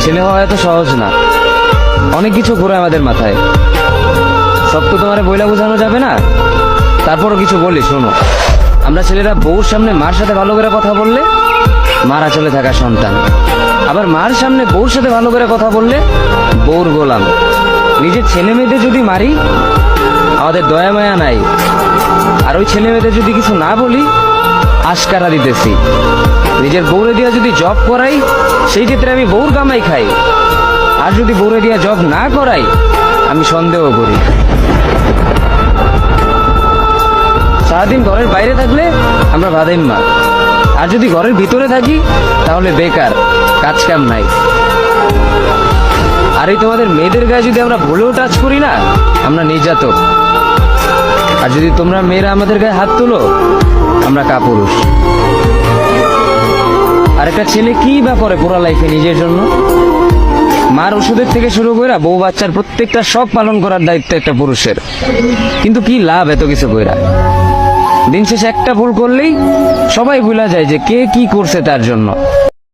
ছেলে হওয়া এত সহজ না, অনেক কিছু ঘুরে আমাদের মাথায়। সব তো তোমার বইলা বোঝানো যাবে না, তারপরও কিছু বলি শোনো। আমরা ছেলেরা বউর সামনে মার সাথে ভালো করে কথা বললে মারা চলে থাকা সন্তান, আবার মার সামনে বউর সাথে ভালো করে কথা বললে বউর গোলাম। নিজের ছেলে মেয়েদের যদি মারি আমাদের দয়া মায়া নাই, আর ওই ছেলে মেয়েদের যদি কিছু না বলি আশকারা দিতেছি। নিজের বউরে দিয়া যদি জব করাই সেই ক্ষেত্রে আমি বউর কামাই খাই, আর যদি বউরে দিয়া জব না করাই আমি সন্দেহ করি। সারাদিন ঘরের বাইরে থাকলে আমরা ভাদাইম্মা, আর যদি ঘরের ভিতরে থাকি তাহলে বেকার, কাজ কাম নাই। আর এই তোমাদের মেয়েদের গায়ে যদি আমরা ভুলেও টাচ করি না আমরা নির্যাতক, আর যদি তোমরা মেয়েরা আমাদের গায়ে হাত তুলো আমরা কাপুরুষ। আর একটা ছেলে কি বা করে পুরো লাইফে নিজের জন্য? মার ওষুধের থেকে শুরু করে বউ বাচ্চার প্রত্যেকটা শখ পালন করার দায়িত্ব একটা পুরুষের। কিন্তু কি লাভ এত কিছু কইরা? দিন শেষে একটা ভুল করলেই সবাই ভুলা যায় যে কে কি করছে তার জন্য।